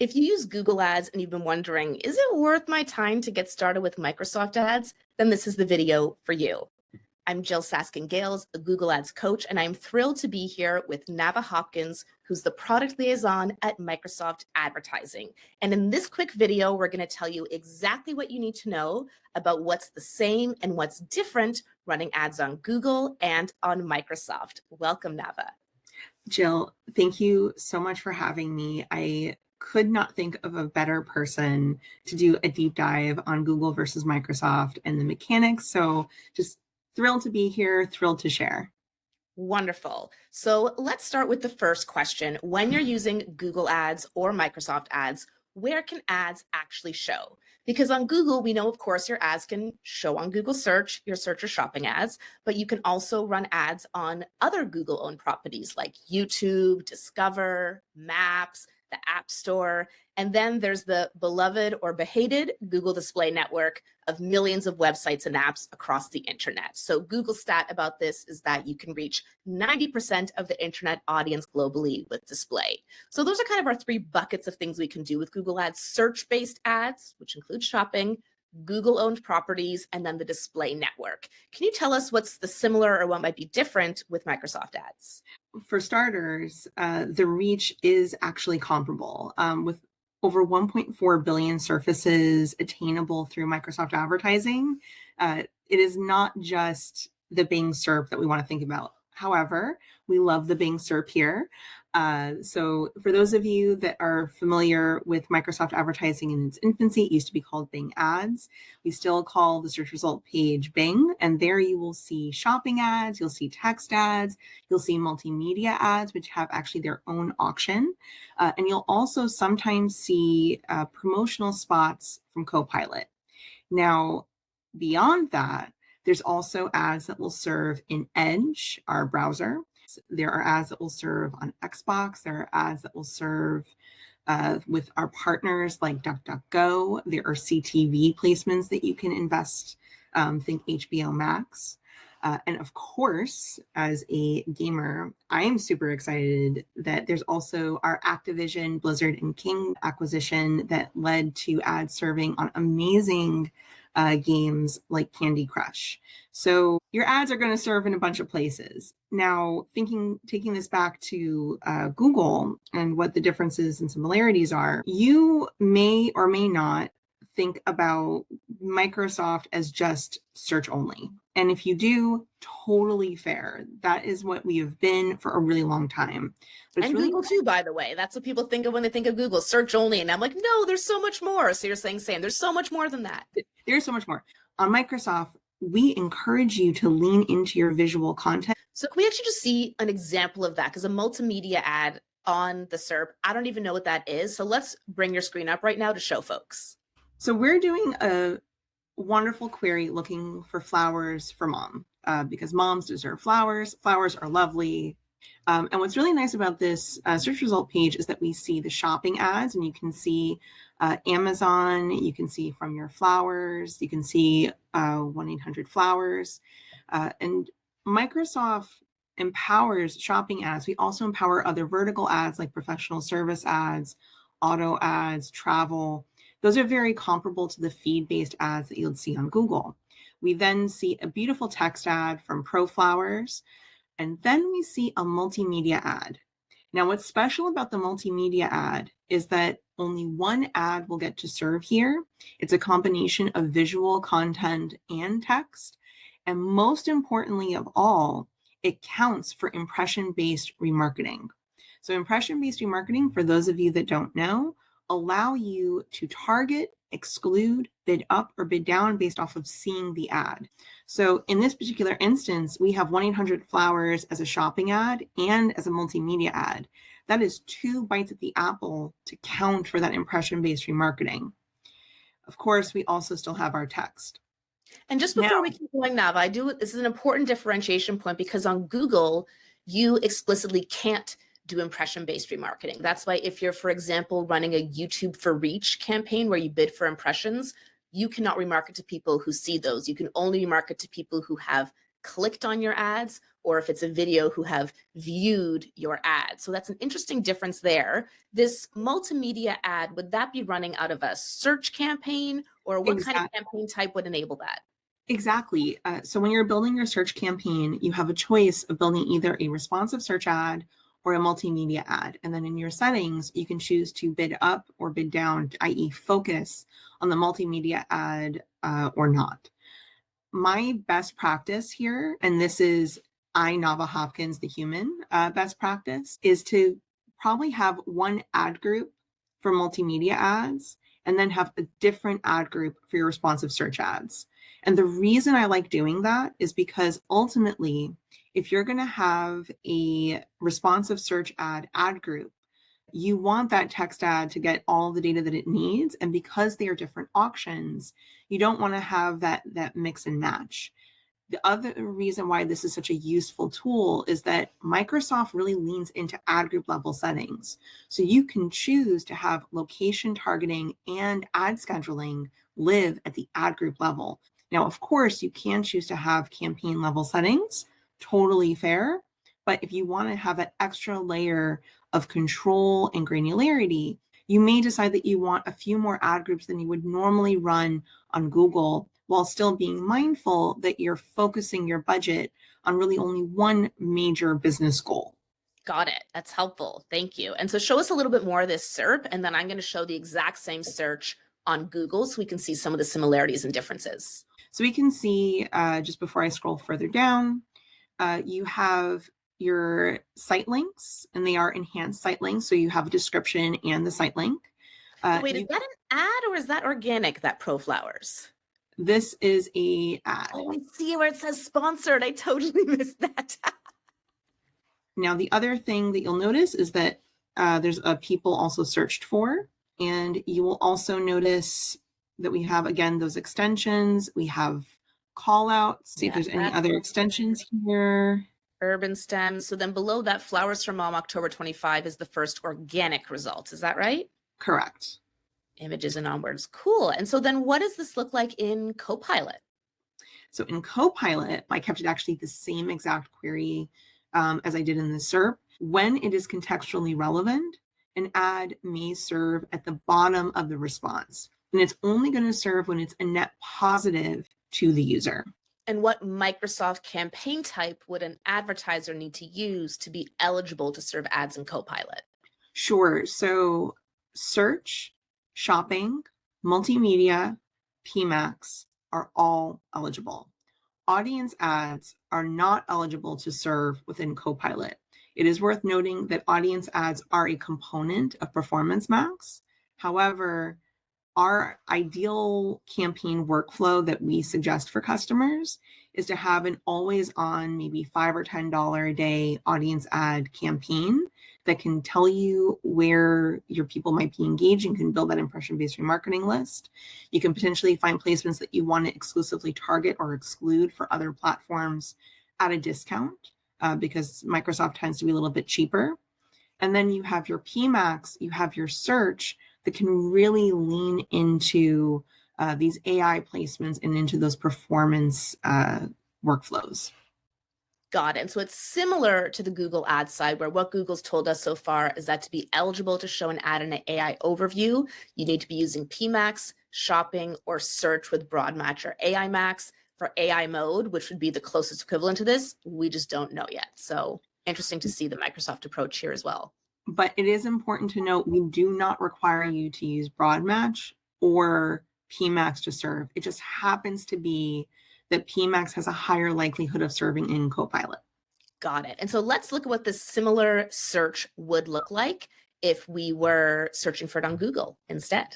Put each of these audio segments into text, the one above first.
If you use Google Ads and you've been wondering, is it worth my time to get started with Microsoft Ads? Then this is the video for you. I'm Jyll Saskin Gales, a Google Ads coach, and I'm thrilled to be here with Navah Hopkins, who's the product liaison at Microsoft Advertising. And in this quick video, we're going to tell you exactly what you need to know about what's the same and what's different running ads on Google and on Microsoft. Welcome, Navah. Jyll, thank you so much for having me. I could not think of a better person to do a deep dive on Google versus Microsoft and the mechanics. So just thrilled to be here, thrilled to share. Wonderful. So let's start with the first question. When you're using Google Ads or Microsoft Ads, where can ads actually show? Because on Google, we know, of course, your ads can show on Google Search, your search or shopping ads, but you can also run ads on other Google-owned properties like YouTube, Discover, Maps, the App Store, and then there's the beloved or behated Google Display Network of millions of websites and apps across the internet. So Google's stat about this is that you can reach 90% of the internet audience globally with display. So those are kind of our three buckets of things we can do with Google Ads: search-based ads, which include shopping, Google-owned properties, and then the display network. Can you tell us what's the similar or what might be different with Microsoft Ads? For starters, the reach is actually comparable with over 1.4 billion surfaces attainable through Microsoft Advertising. It is not just the Bing SERP that we want to think about. However, we love the Bing SERP here. So for those of you that are familiar with Microsoft Advertising in its infancy, it used to be called Bing Ads. We still call the search result page Bing, and there you will see shopping ads, you'll see text ads, you'll see multimedia ads, which have actually their own auction. And you'll also sometimes see promotional spots from Copilot. Now, beyond that, there's also ads that will serve in Edge, our browser. There are ads that will serve on Xbox. There are ads that will serve with our partners like DuckDuckGo. There are CTV placements that you can invest, think HBO Max. And of course, as a gamer, I am super excited that there's also our Activision, Blizzard, and King acquisition that led to ad serving on amazing games like Candy Crush. So your ads are going to serve in a bunch of places. Now, taking this back to Google and what the differences and similarities are, you may or may not think about Microsoft as just search only. And if you do, totally fair. That is what we have been for a really long time. But and really Google too, by the way. That's what people think of when they think of Google, search only. And I'm like, no, there's so much more. So you're saying, Sam, there's so much more than that. There's so much more. On Microsoft, we encourage you to lean into your visual content. So can we actually just see an example of that? Because a multimedia ad on the SERP, I don't even know what that is. So let's bring your screen up right now to show folks. So we're doing a wonderful query looking for flowers for mom because moms deserve flowers. Flowers are lovely. And what's really nice about this search result page is that we see the shopping ads, and you can see Amazon, you can see From Your Flowers, you can see 1-800-Flowers. And Microsoft empowers shopping ads. We also empower other vertical ads like professional service ads, auto ads, travel. Those are very comparable to the feed-based ads that you'll see on Google. We then see a beautiful text ad from ProFlowers, and then we see a multimedia ad. Now, what's special about the multimedia ad is that only one ad will get to serve here. It's a combination of visual content and text. And most importantly of all, it counts for impression-based remarketing. So impression-based remarketing, for those of you that don't know, allow you to target, exclude, bid up or bid down based off of seeing the ad. So in this particular instance, we have 1-800-Flowers as a shopping ad and as a multimedia ad. That is 2 bites at the apple to count for that impression-based remarketing. Of course, we also still have our text. And just before we keep going, Navah, this is an important differentiation point because on Google, you explicitly can't do impression-based remarketing. That's why if you're, for example, running a YouTube for reach campaign where you bid for impressions, you cannot remarket to people who see those. You can only remarket to people who have clicked on your ads or if it's a video who have viewed your ad. So that's an interesting difference there. This multimedia ad, would that be running out of a search campaign, or what kind of campaign type would enable that? Exactly. So when you're building your search campaign, you have a choice of building either a responsive search ad or a multimedia ad. And then in your settings, you can choose to bid up or bid down, i.e. focus on the multimedia ad or not. My best practice here, and this is Navah Hopkins, the human best practice, is to probably have one ad group for multimedia ads and then have a different ad group for your responsive search ads. And the reason I like doing that is because ultimately, if you're going to have a responsive search ad group, you want that text ad to get all the data that it needs. And because they are different auctions, you don't want to have that mix and match. The other reason why this is such a useful tool is that Microsoft really leans into ad group level settings. So you can choose to have location targeting and ad scheduling live at the ad group level. Now, of course, you can choose to have campaign level settings, totally fair. But if you want to have that extra layer of control and granularity, you may decide that you want a few more ad groups than you would normally run on Google, while still being mindful that you're focusing your budget on really only one major business goal. Got it. That's helpful. Thank you. And so show us a little bit more of this SERP, and then I'm going to show the exact same search on Google so we can see some of the similarities and differences. So we can see, just before I scroll further down, you have your site links, and they are enhanced site links. So you have a description and the site link. Wait, is that an ad or is that organic, that ProFlowers? This is a ad. Oh, I see where it says sponsored. I totally missed that. Now, the other thing that you'll notice is that there's a people also searched for, and you will also notice that we have, again, those extensions. We have call outs. See if there's any other extensions here. Urban STEM. So then below that, Flowers for Mom, October 25 is the first organic result. Is that right? Correct. Images and onwards. Cool. And so then what does this look like in Copilot? So in Copilot, I kept it actually the same exact query as I did in the SERP. When it is contextually relevant, an ad may serve at the bottom of the response. And it's only going to serve when it's a net positive to the user. And what Microsoft campaign type would an advertiser need to use to be eligible to serve ads in Copilot? Sure. So search, shopping, multimedia, PMax are all eligible. Audience ads are not eligible to serve within Copilot. It is worth noting that audience ads are a component of Performance Max. However, our ideal campaign workflow that we suggest for customers is to have an always on, maybe $5 or $10 a day audience ad campaign that can tell you where your people might be engaged and can build that impression-based remarketing list. You can potentially find placements that you want to exclusively target or exclude for other platforms at a discount because Microsoft tends to be a little bit cheaper. And then you have your PMax, you have your search that can really lean into these AI placements and into those performance workflows. Got it. And so it's similar to the Google Ads side, where what Google's told us so far is that to be eligible to show an ad in an AI overview, you need to be using PMax, shopping, or search with Broad Match or AI Max. For AI mode, which would be the closest equivalent to this, we just don't know yet. So interesting to see the Microsoft approach here as well. But it is important to note, we do not require you to use Broad Match or PMax to serve. It just happens to be that PMax has a higher likelihood of serving in Copilot. Got it. And so let's look at what this similar search would look like if we were searching for it on Google instead.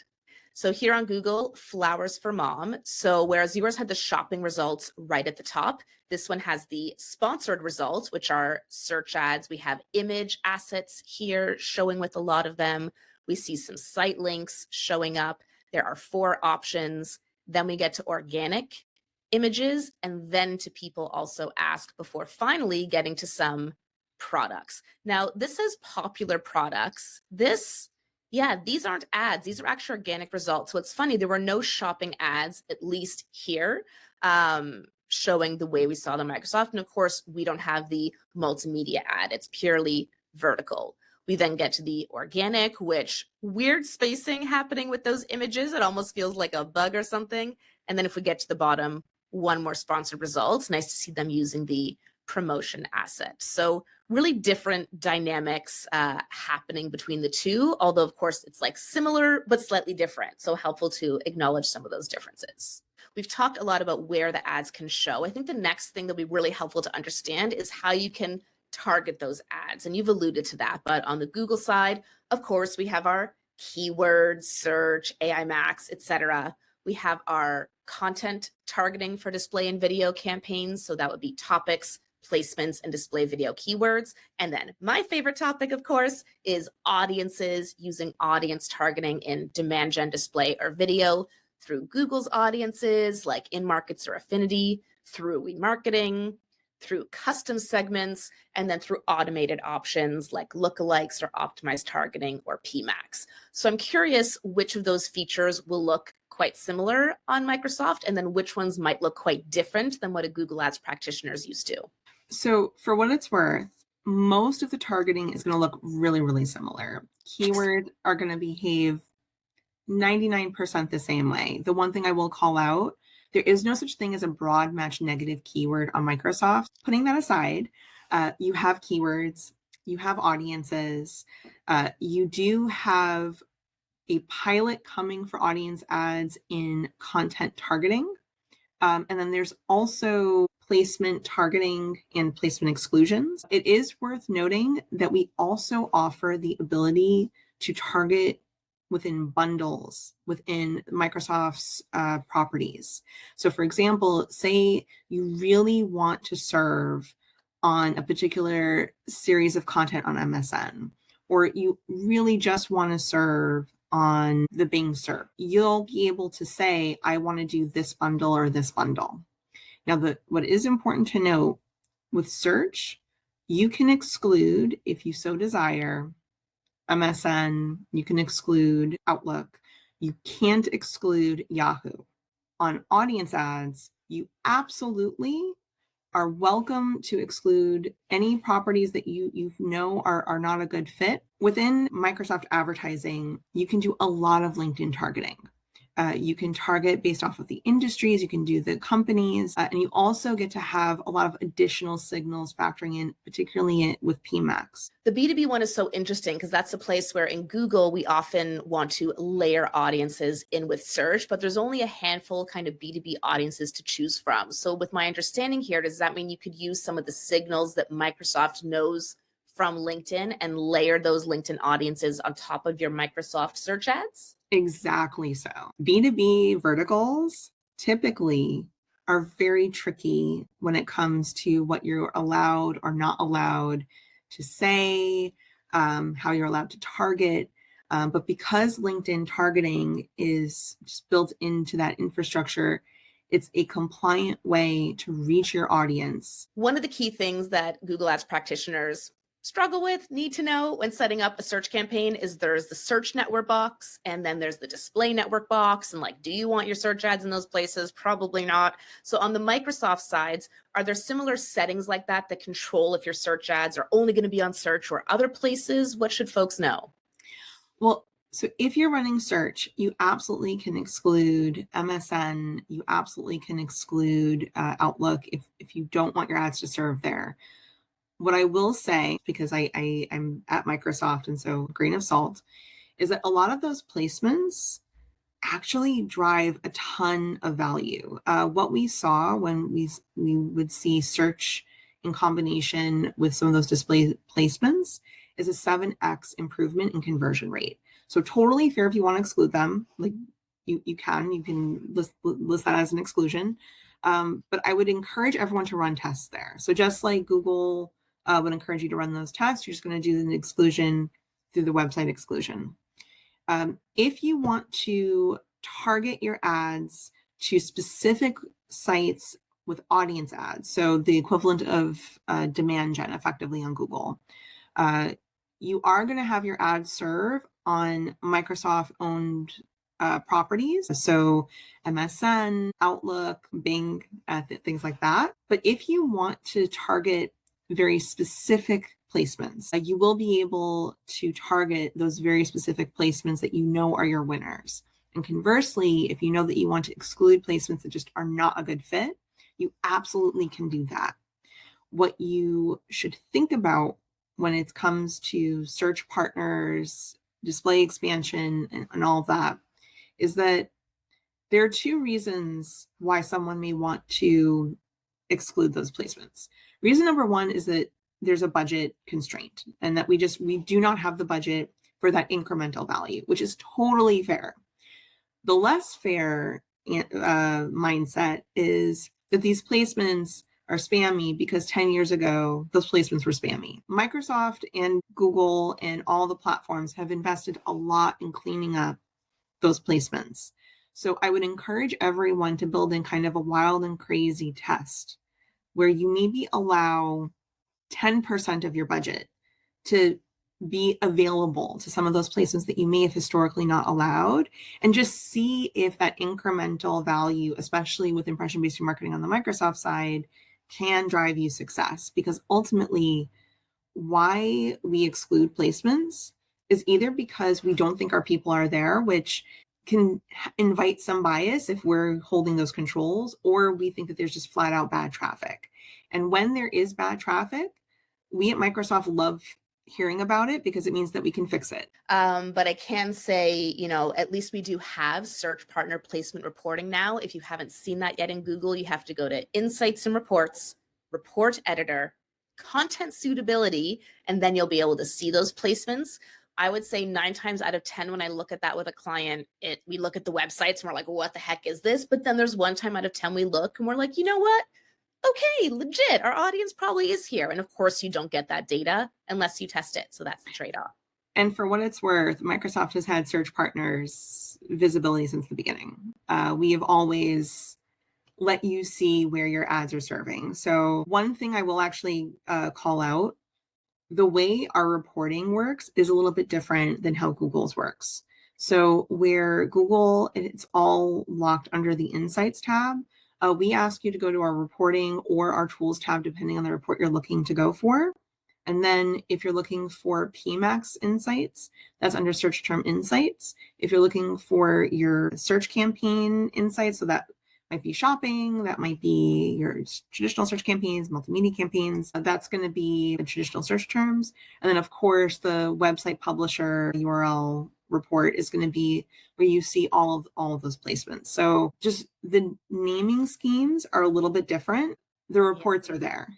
So here on Google, Flowers for Mom. So whereas yours had the shopping results right at the top, this one has the sponsored results, which are search ads. We have image assets here showing with a lot of them. We see some site links showing up. There are 4 options. Then we get to organic images, and then to people also ask, before finally getting to some products. Now, this says popular products. These aren't ads. These are actually organic results. So it's funny, there were no shopping ads, at least here, showing the way we saw the Microsoft. And of course, we don't have the multimedia ad. It's purely vertical. We then get to the organic, which weird spacing happening with those images. It almost feels like a bug or something. And then if we get to the bottom, one more sponsored results. Nice to see them using the promotion asset. So really different dynamics happening between the two, although of course it's like similar, but slightly different. So helpful to acknowledge some of those differences. We've talked a lot about where the ads can show. I think the next thing that'll be really helpful to understand is how you can target those ads. And you've alluded to that, but on the Google side, of course, we have our keywords, search, AI Max, etc. We have our content targeting for display and video campaigns. So that would be topics, placements, and display video keywords. And then my favorite topic, of course, is audiences, using audience targeting in demand gen display or video through Google's audiences like in-markets or affinity, through remarketing, through custom segments, and then through automated options like lookalikes or optimized targeting or PMax. So I'm curious which of those features will look quite similar on Microsoft, and then which ones might look quite different than what a Google Ads practitioner is used to. So for what it's worth, most of the targeting is going to look really, really similar. Keywords are going to behave 99% the same way. The one thing I will call out, there is no such thing as a broad match negative keyword on Microsoft. Putting that aside, you have keywords, you have audiences, you do have a pilot coming for audience ads in content targeting. And then there's also placement targeting and placement exclusions. It is worth noting that we also offer the ability to target within bundles within Microsoft's properties. So for example, say you really want to serve on a particular series of content on MSN, or you really just want to serve on the Bing SERP. You'll be able to say, I want to do this bundle or this bundle. Now, what is important to note with search, you can exclude, if you so desire, MSN, you can exclude Outlook, you can't exclude Yahoo. On audience ads, you absolutely are welcome to exclude any properties that you know are not a good fit. Within Microsoft advertising, you can do a lot of LinkedIn targeting. You can target based off of the industries, you can do the companies, and you also get to have a lot of additional signals factoring in, particularly with PMax. The B2B one is so interesting because that's a place where in Google, we often want to layer audiences in with search, but there's only a handful kind of B2B audiences to choose from. So with my understanding here, does that mean you could use some of the signals that Microsoft knows from LinkedIn and layer those LinkedIn audiences on top of your Microsoft search ads? Exactly so. B2B verticals typically are very tricky when it comes to what you're allowed or not allowed to say, how you're allowed to target. But because LinkedIn targeting is just built into that infrastructure, it's a compliant way to reach your audience. One of the key things that Google Ads practitioners struggle with, need to know when setting up a search campaign is there's the search network box and then there's the display network box. And like, do you want your search ads in those places? Probably not. So on the Microsoft sides, are there similar settings like that that control if your search ads are only going to be on search or other places? What should folks know? Well, so if you're running search, you absolutely can exclude MSN. You absolutely can exclude Outlook if you don't want your ads to serve there. What I will say, because I'm at Microsoft, and so grain of salt, is that a lot of those placements actually drive a ton of value. What we saw when we would see search in combination with some of those display placements is a 7x improvement in conversion rate. So totally fair if you want to exclude them, like you can list that as an exclusion. But I would encourage everyone to run tests there. So just like Google would encourage you to run those tests, you're just going to do an exclusion through the website exclusion. If you want to target your ads to specific sites with audience ads, so the equivalent of demand gen effectively on Google, you are going to have your ads serve on Microsoft-owned properties. So MSN, Outlook, Bing, things like that. But if you want to target very specific placements, you will be able to target those very specific placements that you know are your winners. And conversely, if you know that you want to exclude placements that just are not a good fit, you absolutely can do that. What you should think about when it comes to search partners, display expansion, and all of that is that there are two reasons why someone may want to exclude those placements. Reason number one is that there's a budget constraint and that we do not have the budget for that incremental value, which is totally fair. The less fair mindset is that these placements are spammy because 10 years ago, those placements were spammy. Microsoft and Google and all the platforms have invested a lot in cleaning up those placements. So I would encourage everyone to build in kind of a wild and crazy test where you maybe allow 10% of your budget to be available to some of those placements that you may have historically not allowed, and just see if that incremental value, especially with impression-based marketing on the Microsoft side, can drive you success. Because ultimately, why we exclude placements is either because we don't think our people are there, which can invite some bias if we're holding those controls, or we think that there's just flat out bad traffic. And when there is bad traffic, we at Microsoft love hearing about it because it means that we can fix it. But I can say, at least we do have search partner placement reporting now. If you haven't seen that yet in Google, you have to go to Insights and Reports, Report Editor, Content Suitability, and then you'll be able to see those placements. I would say 9 times out of 10, when I look at that with a client, we look at the websites and we're like, what the heck is this? But then there's 1 time out of 10 we look and we're like, you know what? Okay, legit, our audience probably is here. And of course, you don't get that data unless you test it. So that's the trade-off. And for what it's worth, Microsoft has had search partners visibility since the beginning. We have always let you see where your ads are serving. So one thing I will actually call out, the way our reporting works is a little bit different than how Google's works. So where Google, it's all locked under the Insights tab, we ask you to go to our reporting or our tools tab, depending on the report you're looking to go for. And then if you're looking for PMax insights, that's under search term insights. If you're looking for your search campaign insights, so that might be shopping, that might be your traditional search campaigns, multimedia campaigns, that's going to be the traditional search terms. And then of course, the website publisher URL report is going to be where you see all of those placements. So just the naming schemes are a little bit different. The reports are there.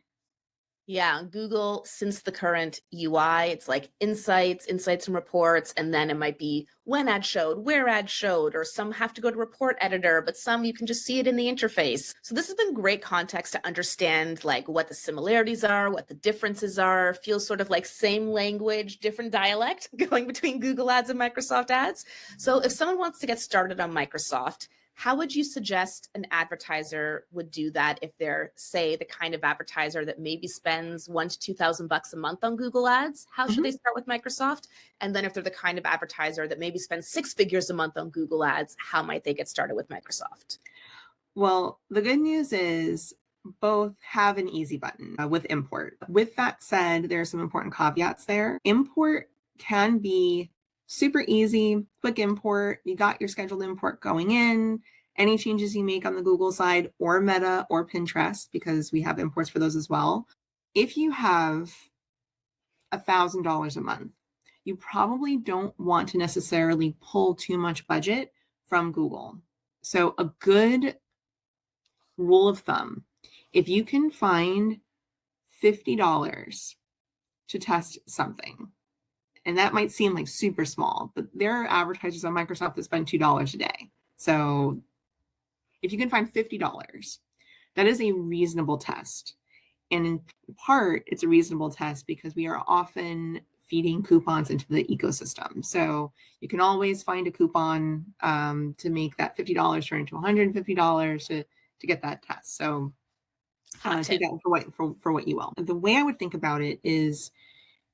Yeah, Google, since the current UI, it's like insights and reports, and then it might be when ad showed, where ad showed, or some have to go to report editor, but some you can just see it in the interface. So this has been great context to understand like what the similarities are, what the differences are, feels sort of like same language, different dialect going between Google Ads and Microsoft Ads. So if someone wants to get started on Microsoft, how would you suggest an advertiser would do that if they're, say, the kind of advertiser that maybe spends $1,000 to $2,000 a month on Google Ads? How should they start with Microsoft? And then if they're the kind of advertiser that maybe spends 6 figures a month on Google Ads, how might they get started with Microsoft? Well, the good news is both have an easy button with import. With that said, there are some important caveats there. Import can be super easy, quick import. You got your scheduled import going in. Any changes you make on the Google side or Meta or Pinterest, because we have imports for those as well. If you have $1,000 a month, you probably don't want to necessarily pull too much budget from Google. So a good rule of thumb, if you can find $50 to test something, and that might seem like super small, but there are advertisers on Microsoft that spend $2 a day. So if you can find $50, that is a reasonable test. And in part, it's a reasonable test because we are often feeding coupons into the ecosystem. So you can always find a coupon to make that $50 turn into $150 to get that test. So take that for what you will. The way I would think about it is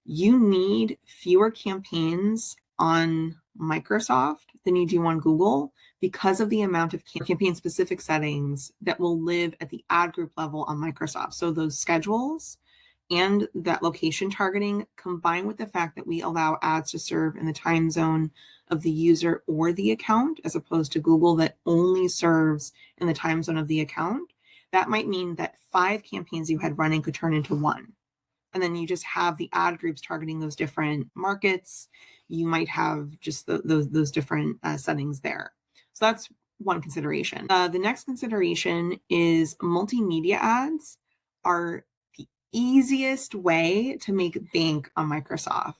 you need fewer campaigns on Microsoft than you do on Google because of the amount of campaign specific settings that will live at the ad group level on Microsoft. So those schedules and that location targeting, combined with the fact that we allow ads to serve in the time zone of the user or the account, as opposed to Google that only serves in the time zone of the account, that might mean that 5 campaigns you had running could turn into 1. And then you just have the ad groups targeting those different markets. You might have just those different settings there. So that's one consideration. The next consideration is multimedia ads are the easiest way to make bank on Microsoft.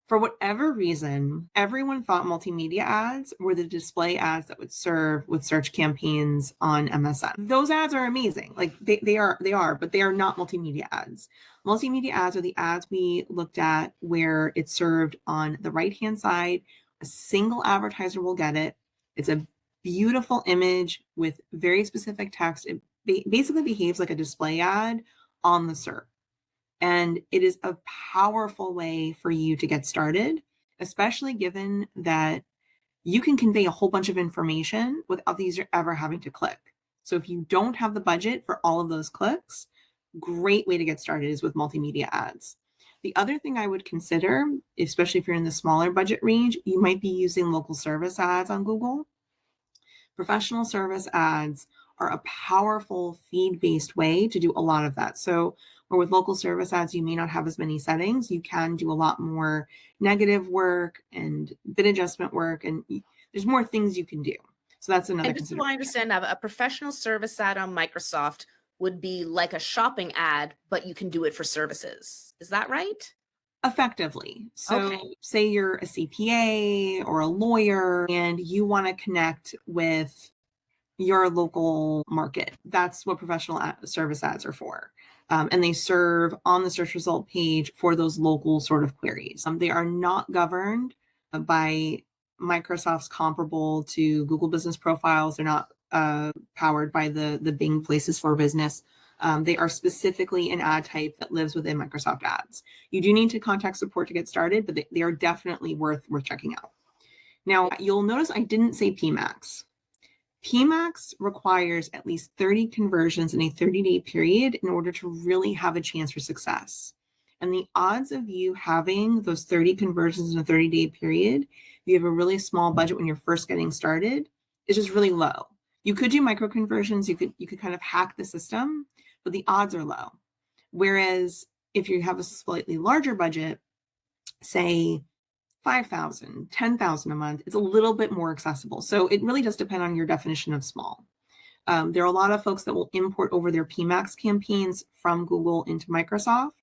For whatever reason, everyone thought multimedia ads were the display ads that would serve with search campaigns on MSN. Those ads are amazing. Like they are, but they are not multimedia ads. Multimedia ads are the ads we looked at where it's served on the right-hand side. A single advertiser will get it. It's a beautiful image with very specific text. It basically behaves like a display ad on the SERP. And it is a powerful way for you to get started, especially given that you can convey a whole bunch of information without the user ever having to click. So if you don't have the budget for all of those clicks, great way to get started is with multimedia ads. The other thing I would consider, especially if you're in the smaller budget range, you might be using local service ads on Google. Professional service ads are a powerful feed-based way to do a lot of that. So where with local service ads, you may not have as many settings. You can do a lot more negative work and bid adjustment work, and there's more things you can do. So that's another consideration. And just so I understand now, a professional service ad on Microsoft would be like a shopping ad, but you can do it for services. Is that right? Effectively. So say you're a CPA or a lawyer and you want to connect with your local market. That's what professional service ads are for. And they serve on the search result page for those local sort of queries. They are not governed by Microsoft's comparable to Google business profiles. They're not powered by the Bing Places for Business. They are specifically an ad type that lives within Microsoft Ads. You do need to contact support to get started, but they are definitely worth checking out. Now, you'll notice I didn't say PMax. PMax requires at least 30 conversions in a 30-day period in order to really have a chance for success. And the odds of you having those 30 conversions in a 30-day period, if you have a really small budget when you're first getting started, is just really low. You could do micro conversions, you could kind of hack the system, but the odds are low. Whereas if you have a slightly larger budget, say $5,000, $10,000 a month, it's a little bit more accessible. So it really does depend on your definition of small. There are a lot of folks that will import over their PMax campaigns from Google into Microsoft,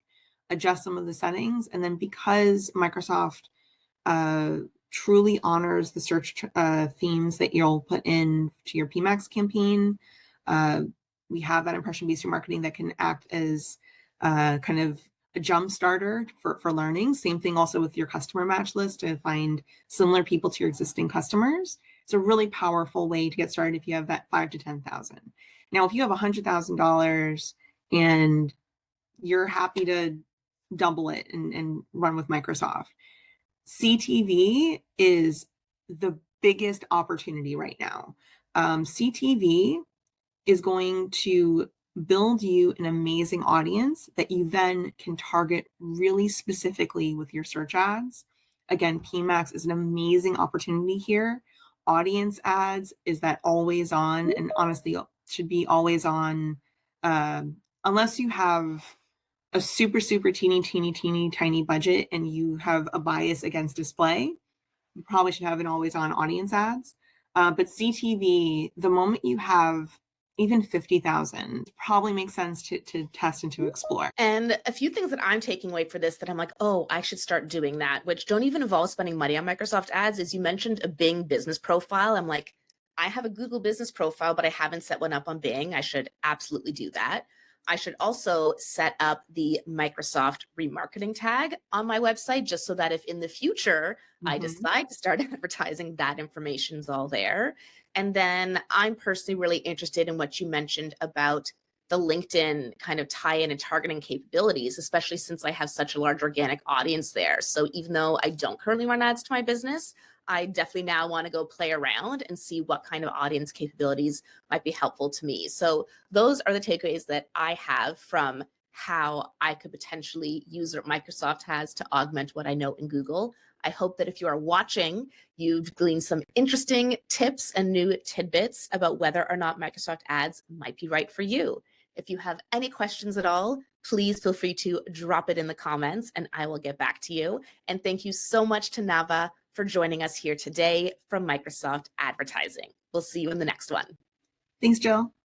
adjust some of the settings, and then because Microsoft truly honors the search themes that you'll put in to your PMax campaign, we have that impression-based remarketing that can act as kind of a jump starter for learning. Same thing also with your customer match list to find similar people to your existing customers. It's a really powerful way to get started if you have that 5 to 10,000. Now, if you have $100,000 and you're happy to double it and run with Microsoft, CTV is the biggest opportunity right now. CTV is going to build you an amazing audience that you then can target really specifically with your search ads. Again, PMax is an amazing opportunity here. Audience ads is that always on, and honestly should be always on, unless you have a super teeny tiny budget and you have a bias against display, you probably should have an always on audience ads. But CTV, the moment you have even 50,000, probably makes sense to test and to explore. And a few things that I'm taking away for this that I'm like, oh, I should start doing that, which don't even involve spending money on Microsoft Ads, is you mentioned a Bing business profile. I'm like, I have a Google business profile, but I haven't set one up on Bing. I should absolutely do that. I should also set up the Microsoft remarketing tag on my website, just so that if in the future I decide to start advertising, that information's all there. And then I'm personally really interested in what you mentioned about the LinkedIn kind of tie-in and targeting capabilities, especially since I have such a large organic audience there. So even though I don't currently run ads to my business, I definitely now want to go play around and see what kind of audience capabilities might be helpful to me. So those are the takeaways that I have from how I could potentially use what Microsoft has to augment what I know in Google. I hope that if you are watching, you've gleaned some interesting tips and new tidbits about whether or not Microsoft Ads might be right for you. If you have any questions at all, please feel free to drop it in the comments and I will get back to you. And thank you so much to Navah for joining us here today from Microsoft Advertising. We'll see you in the next one. Thanks, Jyll.